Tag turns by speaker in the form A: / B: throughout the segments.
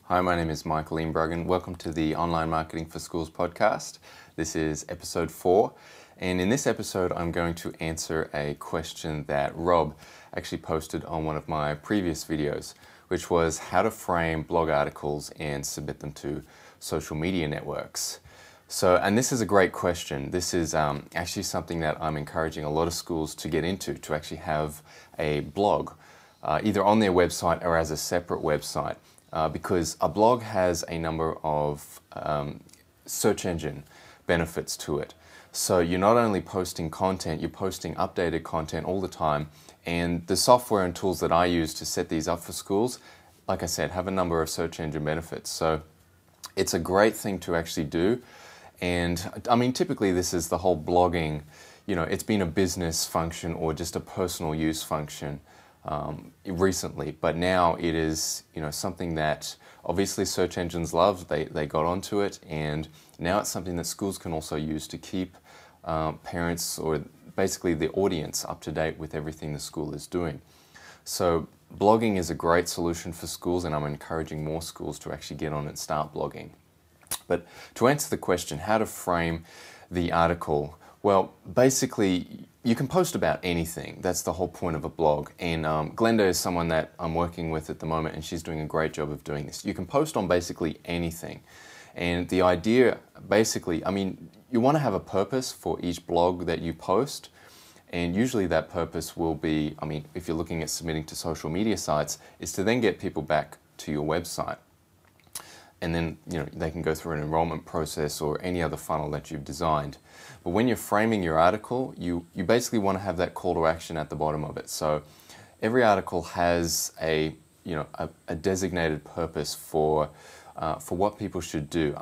A: Hi, my name is Michael Inbruggen. Welcome to the Online Marketing for Schools podcast. This is episode 4, and in this episode I'm going to answer a question that Rob actually posted on one of my previous videos, which was how to frame blog articles and submit them to social media networks. And this is a great question. This is actually something that I'm encouraging a lot of schools to get into, to actually have a blog, either on their website or as a separate website. Because a blog has a number of search engine benefits to it. So you're not only posting content, you're posting updated content all the time. And the software and tools that I use to set these up for schools, like I said, have a number of search engine benefits. So it's a great thing to actually do. And I mean, typically this is the whole blogging, it's been a business function or just a personal use function recently, but now it is something that obviously search engines love. They got onto it, and now it's something that schools can also use to keep parents or basically the audience up to date with everything the school is doing. So blogging is a great solution for schools, and I'm encouraging more schools to actually get on and start blogging. But to answer the question, how to frame the article, well, basically, you can post about anything. That's the whole point of a blog. And Glenda is someone that I'm working with at the moment, and she's doing a great job of doing this. You can post on basically anything. And the idea, basically, you want to have a purpose for each blog that you post. And usually that purpose will be, if you're looking at submitting to social media sites, is to then get people back to your website. And then they can go through an enrollment process or any other funnel that you've designed. But when you're framing your article, you basically want to have that call to action at the bottom of it. So every article has a designated purpose for what people should do.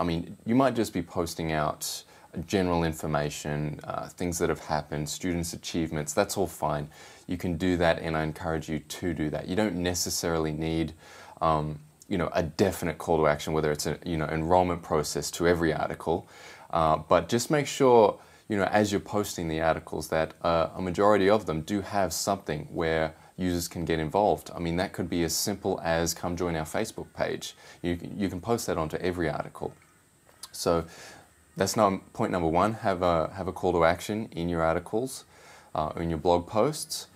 A: You might just be posting out general information, things that have happened, students' achievements. That's all fine. You can do that, and I encourage you to do that. You don't necessarily need a definite call to action, whether it's an enrollment process to every article, but just make sure as you're posting the articles that a majority of them do have something where users can get involved. That could be as simple as come join our Facebook page. You can post that onto every article. So that's point number 1. Have a call to action in your articles, in your blog posts.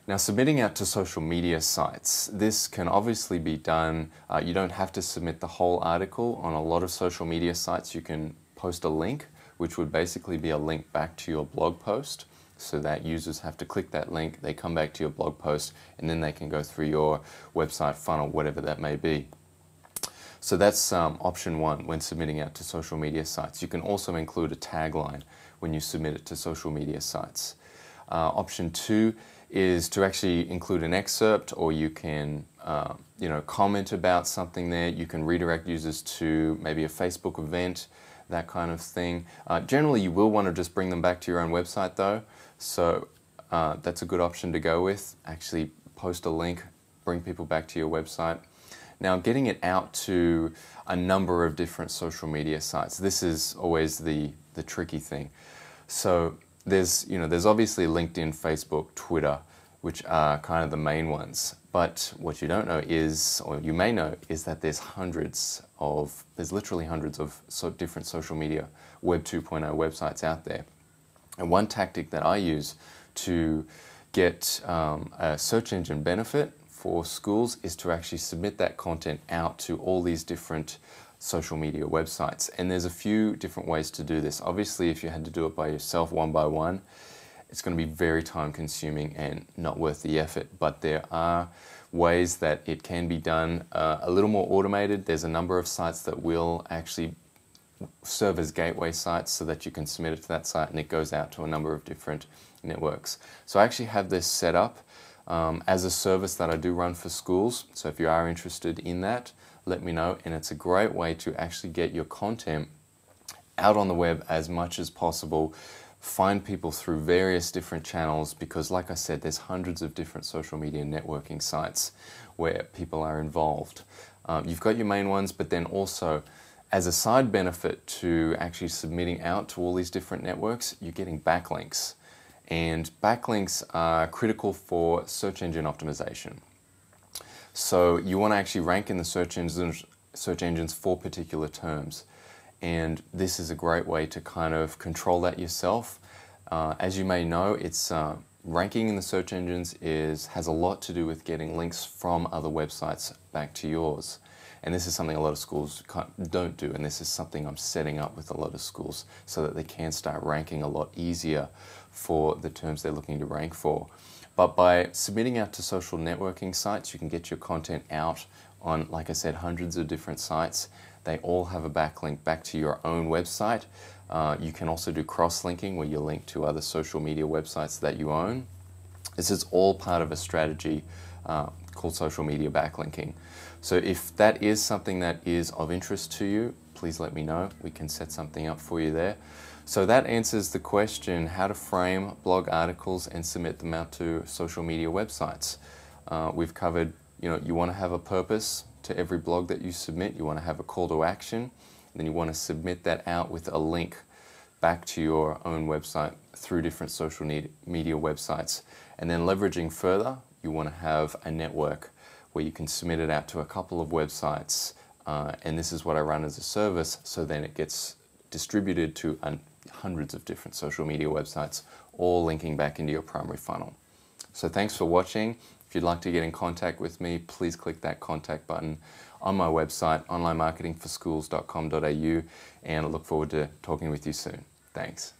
A: Now, submitting out to social media sites, this can obviously be done. You don't have to submit the whole article. On a lot of social media sites, you can post a link, which would basically be a link back to your blog post, so that users have to click that link, they come back to your blog post, and then they can go through your website funnel, whatever that may be. So that's option 1 when submitting out to social media sites. You can also include a tagline when you submit it to social media sites. Option 2 is to actually include an excerpt, or you can comment about something there. You can redirect users to maybe a Facebook event, that kind of thing. Generally, you will want to just bring them back to your own website though, so that's a good option to go with. Actually post a link, bring people back to your website. Now, getting it out to a number of different social media sites, this is always the tricky thing. So there's obviously LinkedIn, Facebook, Twitter, which are kind of the main ones. But what you don't know is, or you may know, is that there's literally hundreds of different social media Web 2.0 websites out there. And one tactic that I use to get a search engine benefit for schools is to actually submit that content out to all these different social media websites. And there's a few different ways to do this. Obviously, if you had to do it by yourself one by one, it's going to be very time consuming and not worth the effort. But there are ways that it can be done a little more automated. There's a number of sites that will actually serve as gateway sites so that you can submit it to that site and it goes out to a number of different networks. So I actually have this set up as a service that I do run for schools. So if you are interested in that, let me know. And it's a great way to actually get your content out on the web as much as possible, find people through various different channels, because like I said, there's hundreds of different social media networking sites where people are involved. You've got your main ones, but then also as a side benefit to actually submitting out to all these different networks, you're getting backlinks. And backlinks are critical for search engine optimization. So you want to actually rank in the search engines search engines for particular terms. And this is a great way to kind of control that yourself. As you may know, it's ranking in the search engines has a lot to do with getting links from other websites back to yours. And this is something a lot of schools don't do, and this is something I'm setting up with a lot of schools so that they can start ranking a lot easier for the terms they're looking to rank for. But by submitting out to social networking sites, you can get your content out on, like I said, hundreds of different sites. They all have a backlink back to your own website. You can also do cross-linking, where you link to other social media websites that you own. This is all part of a strategy called social media backlinking. So if that is something that is of interest to you, please let me know. We can set something up for you there. So that answers the question, how to frame blog articles and submit them out to social media websites. We've covered, you want to have a purpose to every blog that you submit. You want to have a call to action. And then you want to submit that out with a link back to your own website through different social media websites. And then leveraging further, you want to have a network where you can submit it out to a couple of websites. And this is what I run as a service, so then it gets distributed to hundreds of different social media websites, all linking back into your primary funnel. So thanks for watching. If you'd like to get in contact with me, please click that contact button on my website, onlinemarketingforschools.com.au, and I look forward to talking with you soon. Thanks.